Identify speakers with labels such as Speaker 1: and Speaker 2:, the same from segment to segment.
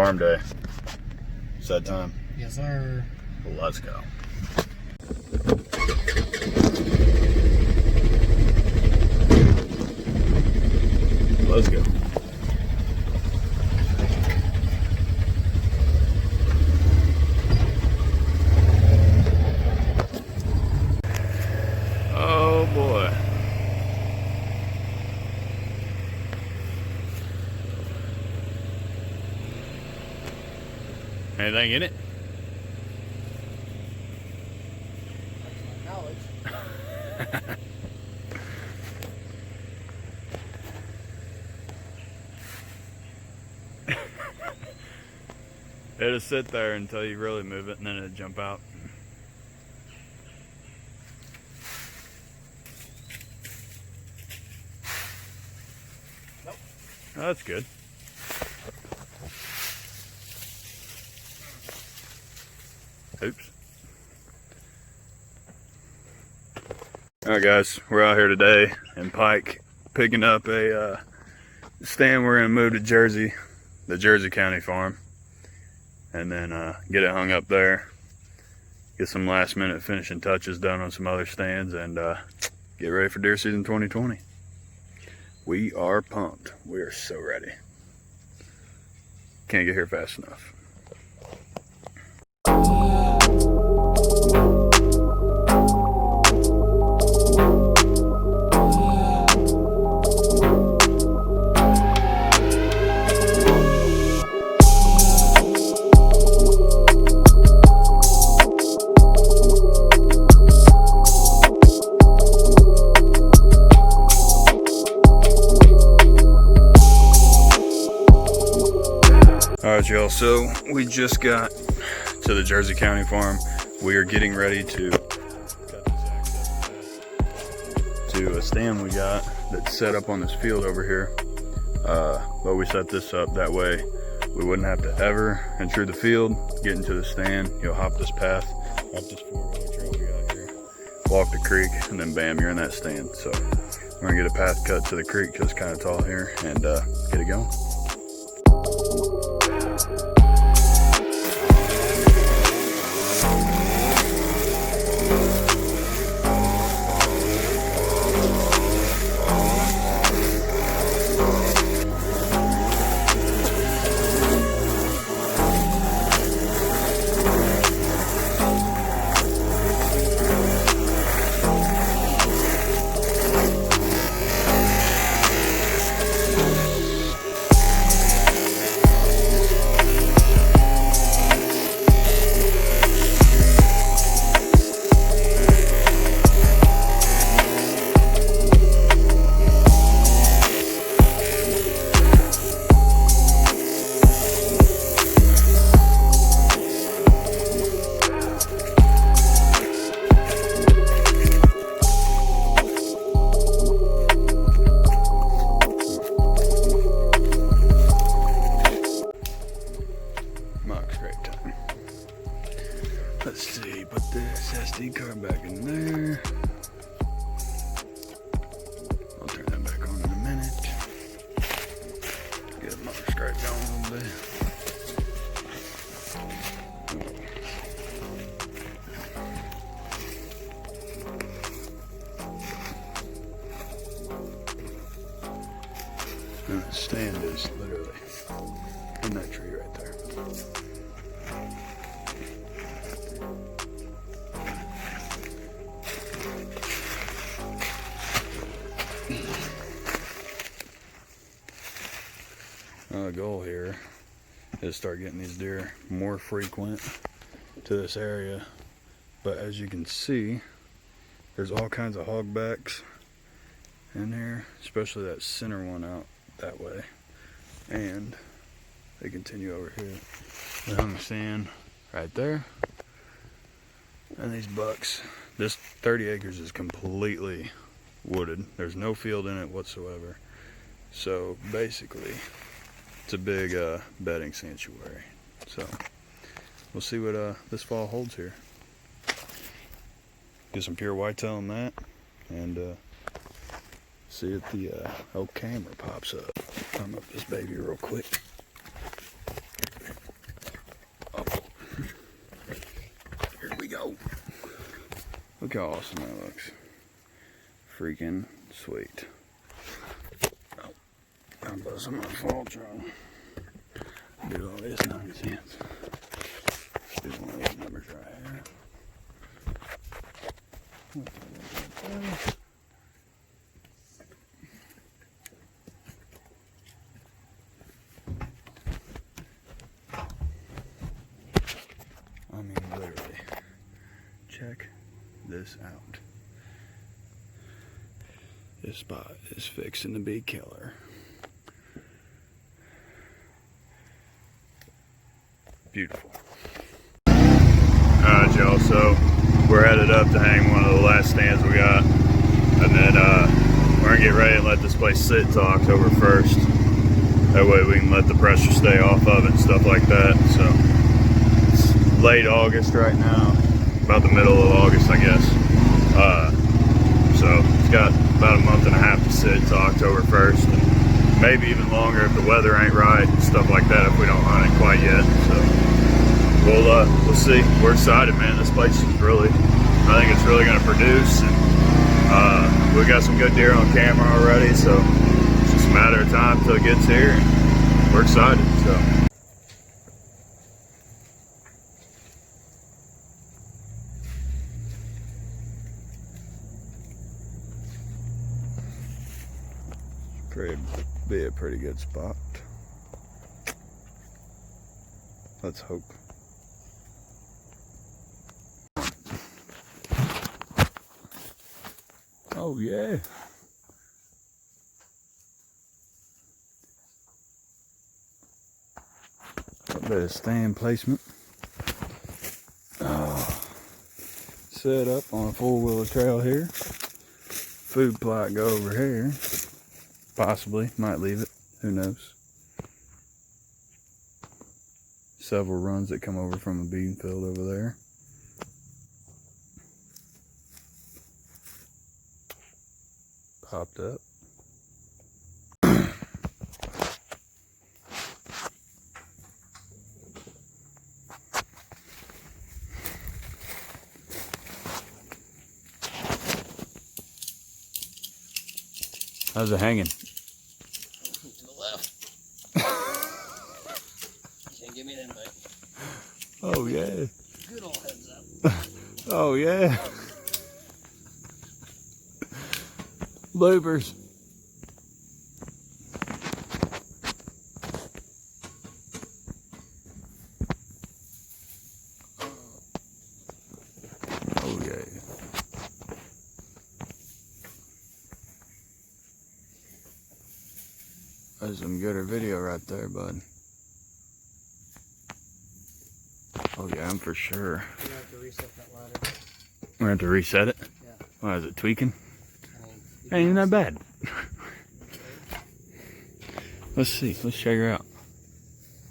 Speaker 1: farm day. It's that time.
Speaker 2: Yes, sir.
Speaker 1: Well, let's go. Let's go. Oh boy. Anything in it? It'll sit there until you really move it, and then it'll jump out.
Speaker 2: Nope.
Speaker 1: Oh, that's good. Oops. Alright guys, we're out here today in Pike picking up a stand we're going to move to Jersey, the Jersey County farm, and then get it hung up there, get some last minute finishing touches done on some other stands, and get ready for deer season 2020. We are pumped. We are so ready. Can't get here fast enough. Alright y'all, so we just got to the Jersey County farm. We are getting ready to cut this access to a stand we got that's set up on this field over here. But we set this up that way we wouldn't have to ever intrude the field, get into the stand. You'll hop this path, up this 4-wheeler trail we got here, walk the creek, and then bam, you're in that stand. So we're gonna get a path cut to the creek because it's kind of tall here, and get it going. Let's see, put this SD card back in there. I'll turn that back on in a minute. Get my stripe down a little bit. And the stand is literally in that tree right there. The goal here is start getting these deer more frequent to this area, but as you can see, there's all kinds of hogbacks in here, especially that center one out that way, and they continue over here. They hung the stand right there, and these bucks, this 30 acres is completely wooded. There's no field in it whatsoever, so basically it's a big bedding sanctuary. So we'll see what this fall holds here. Get some pure whitetail on that, and see if the old camera pops up. Climb up this baby real quick. Look how awesome that looks. Freaking sweet. Oh, I'll put some on the fall drum. Do all this nonsense. Do one of these numbers right here. I mean, literally. Check this out. This spot is fixing to be killer. Beautiful. Alright, y'all, so we're headed up to hang one of the last stands we got. And then we're gonna get ready and let this place sit till October 1st. That way we can let the pressure stay off of it and stuff like that. So it's late August right now. About the middle of August, I guess. So it's got about a month and a half to sit till October 1st. And maybe even longer if the weather ain't right and stuff like that if we don't hunt it quite yet. So we'll see. We're excited, man. This place is really, I think it's really gonna produce. And we got some good deer on camera already, so it's just a matter of time till it gets here. And we're excited, so. Be a pretty good spot. Let's hope. Oh yeah. A bit of stand placement. Set up on a four-wheeler trail here. Food plot go over here. Possibly, might leave it, who knows. Several runs that come over from a bean field over there. Popped up. How's it hanging?
Speaker 2: To the left. You can't give me an invite.
Speaker 1: Oh yeah.
Speaker 2: Good old heads up.
Speaker 1: Oh yeah. Bloopers. Oh yeah. That's some gooder video right there, bud. Oh yeah, I'm for sure.
Speaker 2: You have to reset that ladder.
Speaker 1: We're gonna have to reset it?
Speaker 2: Yeah.
Speaker 1: Why is it tweaking?
Speaker 2: I mean,
Speaker 1: Ain't even that bad. Let's see, let's check her out.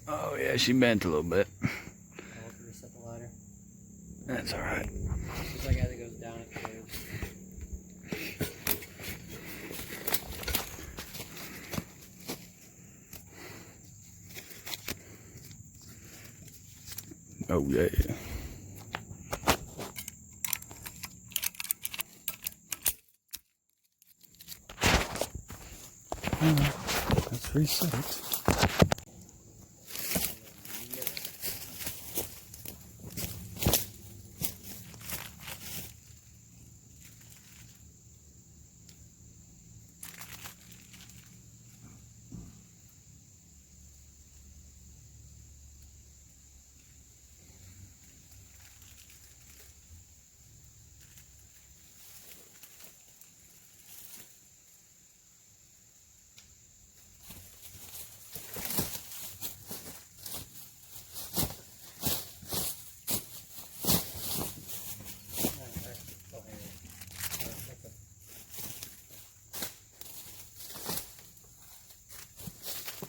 Speaker 1: Oh yeah, she bent a little bit.
Speaker 2: I'll have to reset the ladder.
Speaker 1: That's alright.
Speaker 2: Just like as it goes down, it goes.
Speaker 1: Oh yeah. Let's reset it.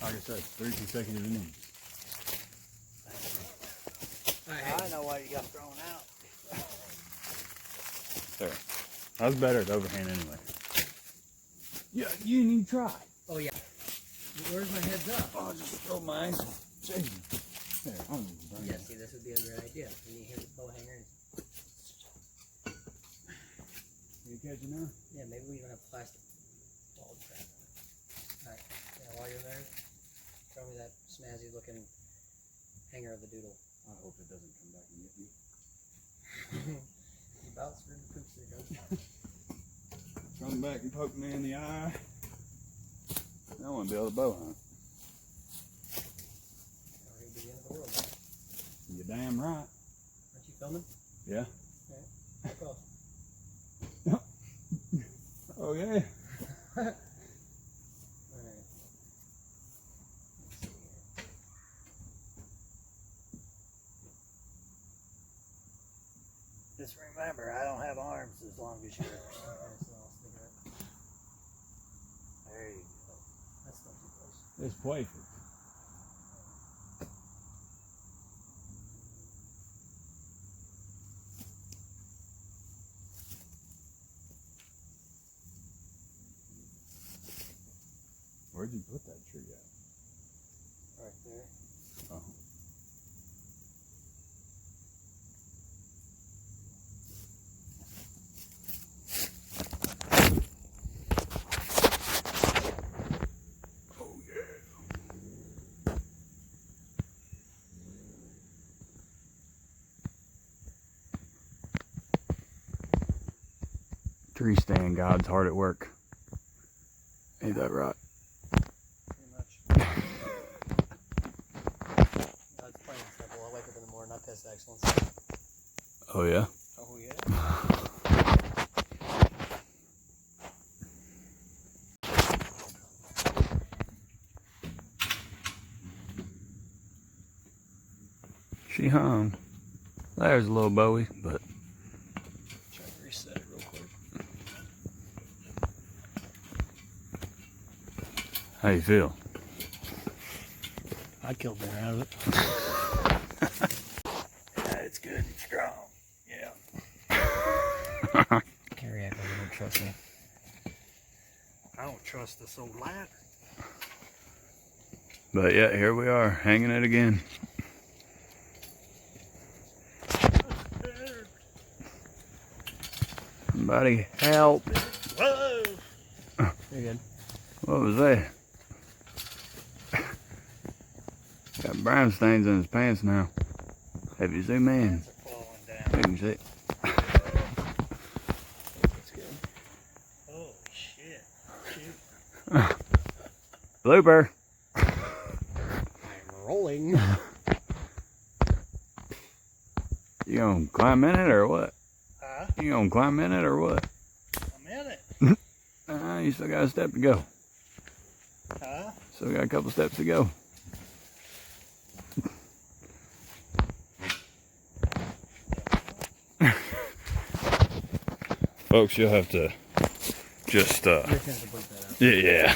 Speaker 1: Like I said, 3 consecutive innings.
Speaker 2: I know why you got thrown out.
Speaker 1: There. That was better at overhand anyway. Yeah, you didn't even try.
Speaker 2: Oh yeah. Where's my heads up?
Speaker 1: Oh, just throw my ankle. Jeez. There,
Speaker 2: Yeah, see, this would be a great idea. You hit the bow hanger.
Speaker 1: catch it now?
Speaker 2: Yeah, maybe we even have plastic ball trap. Alright, yeah, while you're there, throw me that snazzy looking hanger of the doodle.
Speaker 1: I hope it doesn't come back and get me.
Speaker 2: You about screwed the poop stick up.
Speaker 1: Come back and poke me in the eye. I want to be able to bow hunt.
Speaker 2: Already be the end of the world. Man.
Speaker 1: You're damn right.
Speaker 2: Aren't you filming?
Speaker 1: Yeah.
Speaker 2: Alright, back off.
Speaker 1: Oh yeah.
Speaker 2: Alright. Let's see here. Just remember, I don't have arms as long as yours. Okay, so I'll stick it up. There you go. That's not too close.
Speaker 1: It's perfect. Where'd you put that tree at?
Speaker 2: Right there.
Speaker 1: Oh. Oh yeah. Tree stand God's hard at work. Ain't that right?
Speaker 2: Pretty much. No, it's plain and simple. I wake up in the morning, I piss excellence.
Speaker 1: Oh yeah?
Speaker 2: Oh yeah.
Speaker 1: She hung. There's a little Bowie, but
Speaker 2: Try to reset it real quick.
Speaker 1: how you feel?
Speaker 2: I killed more out of it. Yeah, it's good and strong. Yeah. Carriac doesn't trust me. I don't trust this old ladder.
Speaker 1: But yeah, here we are, hanging it again. Somebody help.
Speaker 2: Whoa! You're good.
Speaker 1: What was that? Got brown stains in his pants now. Have you zoom in?
Speaker 2: Pants are falling down.
Speaker 1: You can see.
Speaker 2: That's good. Oh shit. Shoot.
Speaker 1: Blooper.
Speaker 2: I'm rolling.
Speaker 1: You gonna climb in it or what?
Speaker 2: Huh?
Speaker 1: You gonna climb in it or what?
Speaker 2: I'm in it.
Speaker 1: You still got a step to go.
Speaker 2: Huh?
Speaker 1: Still got a couple steps to go. Folks, you'll have to just
Speaker 2: You're gonna have to bleep that out.
Speaker 1: yeah.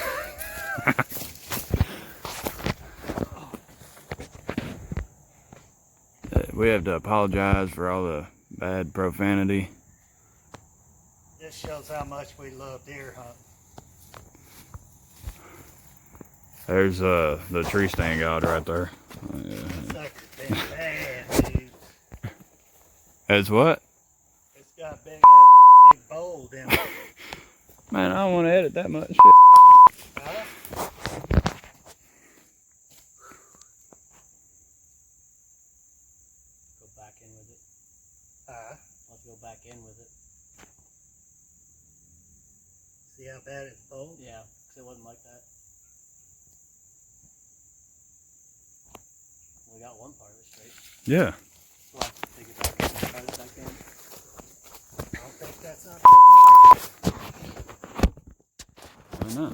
Speaker 1: We have to apologize for all the bad profanity.
Speaker 2: This shows how much we love deer hunting.
Speaker 1: There's the tree stand god right there.
Speaker 2: Sucker's been bad, dude.
Speaker 1: It's what?
Speaker 2: It's got big bold in it.
Speaker 1: Man, I don't want to edit that much shit.
Speaker 2: Huh? Go back in with it. Let's go back in with it. See how bad it's bold? Yeah, because it wasn't like that. We got one part of it straight.
Speaker 1: Yeah.
Speaker 2: We'll have to take it back and try it back in. I don't think that's not
Speaker 1: I know.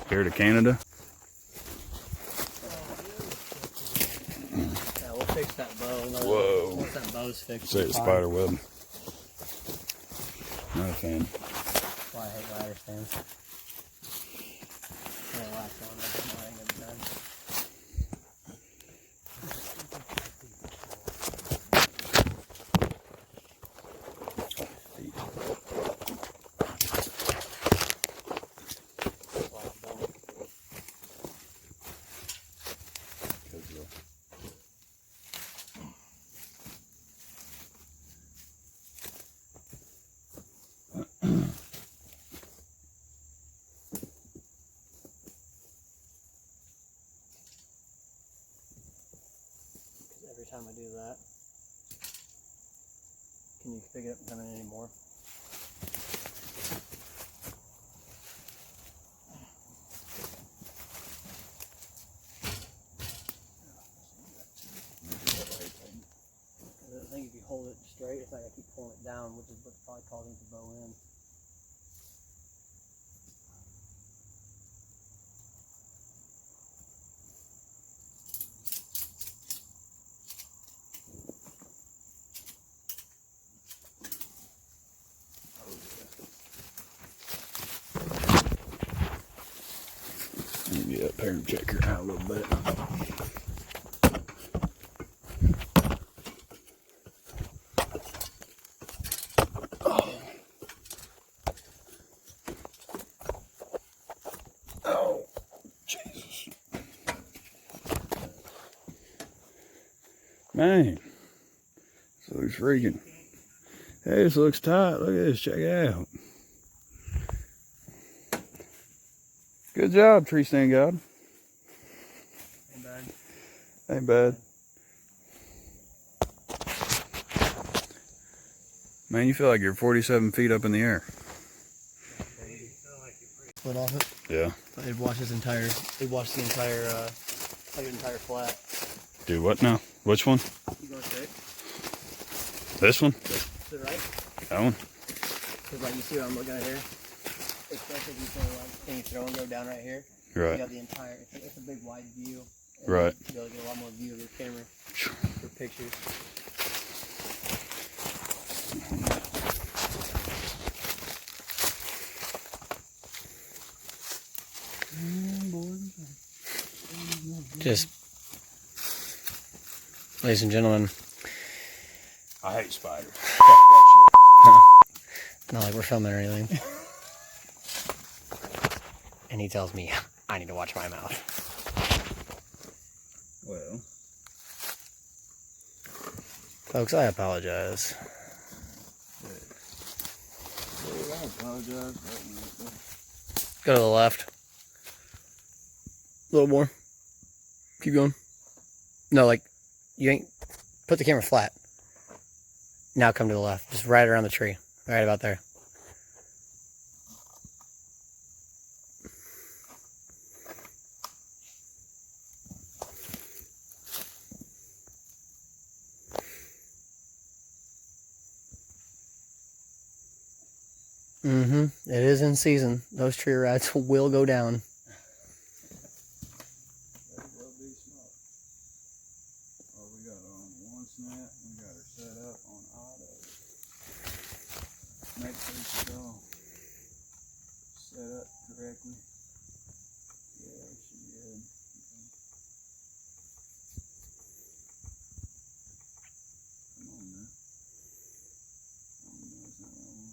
Speaker 1: Here to Canada.
Speaker 2: Yeah, we'll fix that bow.
Speaker 1: Whoa.
Speaker 2: Once that bow's fixed.
Speaker 1: Say the
Speaker 2: it's fine.
Speaker 1: spider web. Not a fan.
Speaker 2: That's why I hate ladder stands. Yeah, the last one, that's what I ain't gonna be done. pick it up and come in anymore. I think if you hold it straight, it's not going to keep pulling it down, which is what's probably causing it to bow in.
Speaker 1: Get up here and check her out a little bit. Oh, Jesus. Man, this looks freaking. Hey, this looks tight. Look at this. Check it out. Good job, tree stand god.
Speaker 2: Ain't bad.
Speaker 1: Ain't bad. Man, you feel like you're 47 feet up in the air.
Speaker 2: Split off it.
Speaker 1: Yeah.
Speaker 2: It washes entire. It washed the entire, like an entire flat.
Speaker 1: Do what now? Which one?
Speaker 2: You going straight?
Speaker 1: This one?
Speaker 2: To the right?
Speaker 1: That one?
Speaker 2: Because like you see what I'm looking at here? Especially if you throw like any throw and go down right here.
Speaker 1: Right.
Speaker 2: You have the entire, it's a big wide view. And
Speaker 1: right.
Speaker 2: You'll be able to get a lot more view of your camera for pictures. Just, ladies and gentlemen.
Speaker 1: I hate spiders. Fuck that shit.
Speaker 2: Not like we're filming or anything. And he tells me I need to watch my mouth.
Speaker 1: Well.
Speaker 2: Folks, I apologize.
Speaker 1: I apologize.
Speaker 2: Go to the left. A little more. Keep going. No, like, you ain't... Put the camera flat. Now come to the left. Just right around the tree. Right about there. It is in season. Those tree rats will go down.
Speaker 1: They will be smart. Oh, we got on one snap. We got her set up on auto. Make sure she's all set up correctly. Yeah, she's good. Come on now. Oh, no, it's not that one.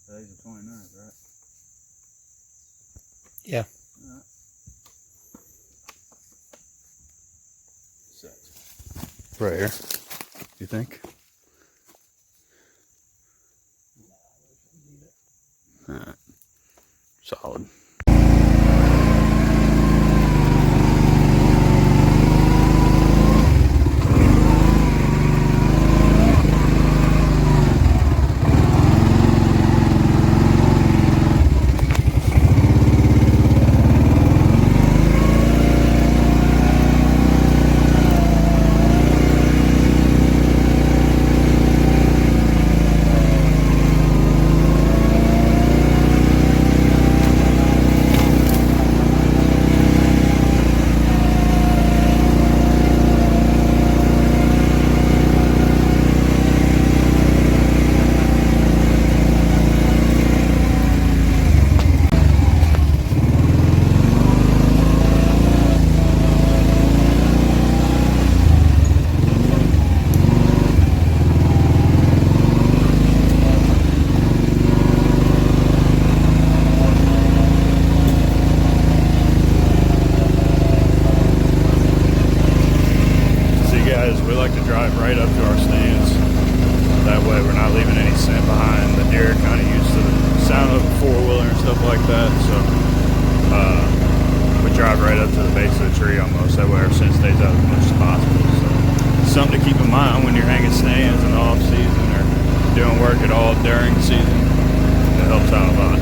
Speaker 1: Today's the 29th, right?
Speaker 2: Yeah.
Speaker 1: Alright. Set. Right here, you think? Alright. Solid. We like to drive right up to our stands. That way we're not leaving any scent behind. The deer are kind of used to the sound of a four-wheeler and stuff like that. So we drive right up to the base of the tree almost. That way our scent stays out as much as possible. So something to keep in mind when you're hanging stands in the off season or doing work at all during the season. It helps out a lot.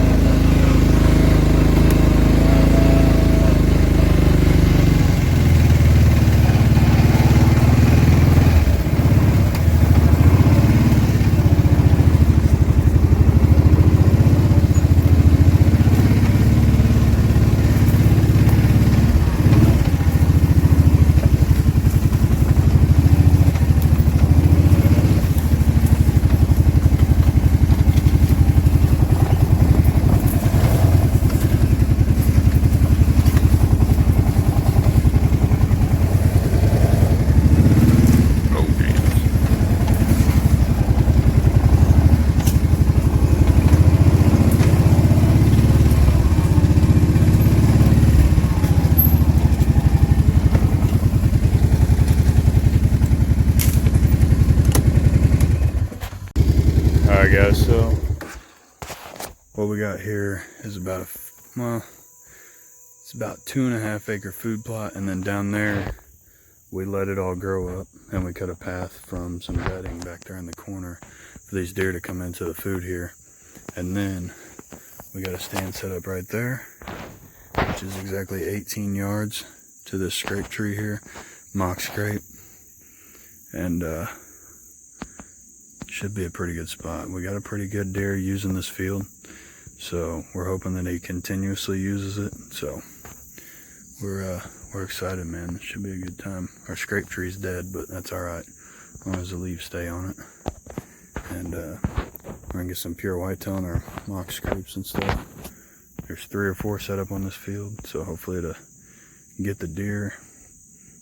Speaker 1: Alright guys, so what we got here is about it's about 2.5 acre food plot, and then down there we let it all grow up, and we cut a path from some bedding back there in the corner for these deer to come into the food here. And then we got a stand set up right there, which is exactly 18 yards to this scrape tree here, mock scrape, and should be a pretty good spot. We got a pretty good deer using this field, so we're hoping that he continuously uses it. So we're excited, man. It should be a good time. Our scrape tree's dead, but that's all right, as long as the leaves stay on it. And we're gonna get some pure whitetail in our mock scrapes and stuff. There's 3 or 4 set up on this field, so hopefully to get the deer,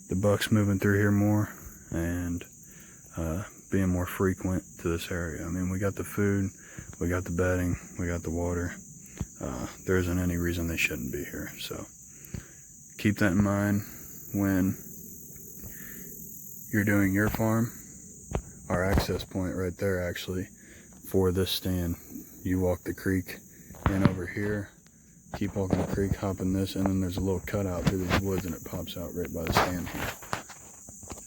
Speaker 1: the bucks moving through here more, and being more frequent to this area. I mean, we got the food, we got the bedding, we got the water. There isn't any reason they shouldn't be here. So keep that in mind when you're doing your farm. Our access point right there, actually, for this stand, you walk the creek in over here, keep walking the creek, hop in this, and then there's a little cutout through these woods, and it pops out right by the stand here.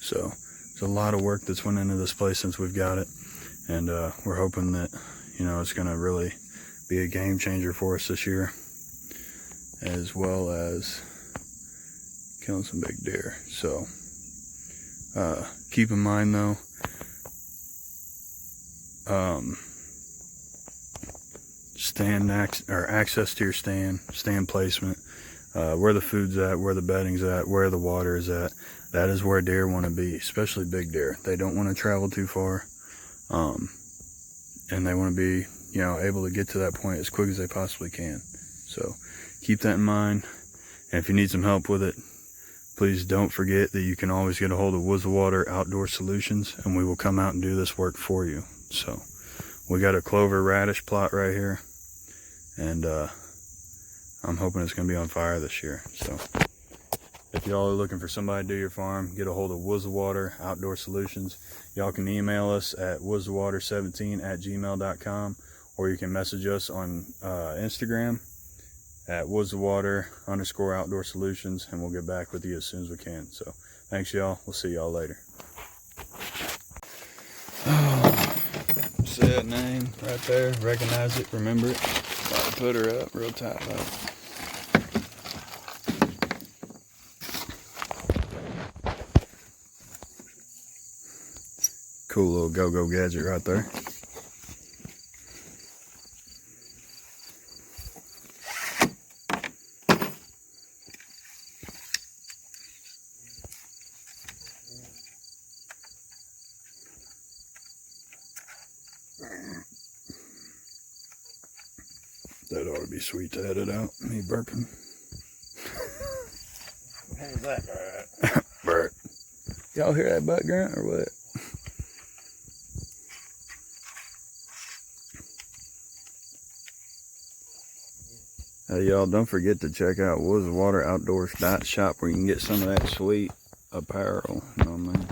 Speaker 1: So there's a lot of work that's went into this place since we've got it, and we're hoping that, you know, it's going to really be a game changer for us this year, as well as killing some big deer. So keep in mind though, access to your stand placement, where the food's at, where the bedding's at, where the water is at. That is where deer want to be, especially big deer. They don't want to travel too far, and they want to be, you know, able to get to that point as quick as they possibly can. So keep that in mind, and if you need some help with it, please don't forget that you can always get a hold of Woods2Water Outdoors Solutions, and we will come out and do this work for you. So we got a clover radish plot right here, and I'm hoping it's going to be on fire this year. So if y'all are looking for somebody to do your farm, get a hold of Woods2Water Outdoor Solutions. Y'all can email us at woods2water17@gmail.com, or you can message us on Instagram at Woods2Water_Outdoor Solutions, and we'll get back with you as soon as we can. So thanks, y'all. We'll see y'all later. Oh, say that name right there. Recognize it. Remember it. About to put her up real tight though. Cool little go-go gadget right there. That ought to be sweet to edit out. Me burping.
Speaker 2: What was that?
Speaker 1: Bert. Y'all hear that butt grunt or what? Hey y'all, don't forget to check out Woods2Water Outdoors shop, where you can get some of that sweet apparel. You know what I mean?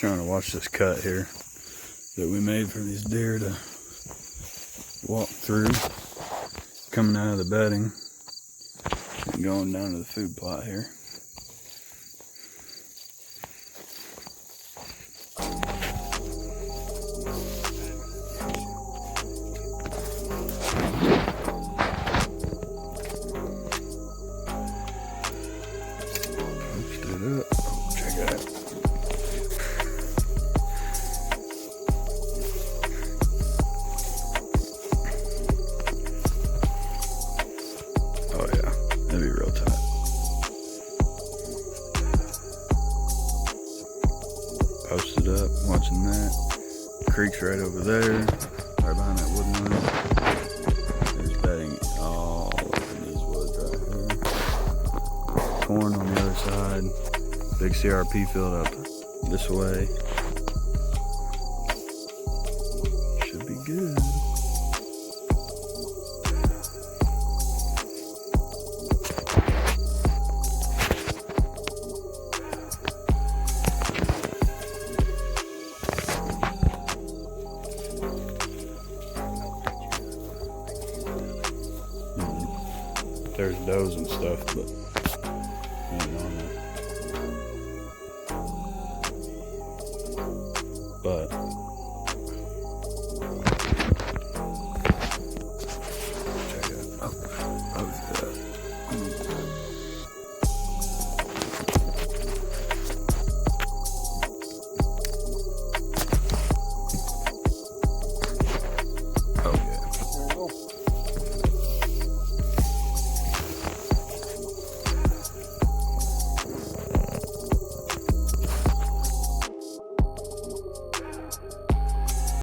Speaker 1: trying to watch this cut here that we made for these deer to walk through, coming out of the bedding and going down to the food plot here. Up. Check it out. Oh yeah, that'd be real tight. Posted up, watching that. Creek's right over there, right behind that woodland. There's bedding all over these woods right here. Corn on the other side. Big CRP field up this way. Should be good. There's does and stuff, but I don't know. But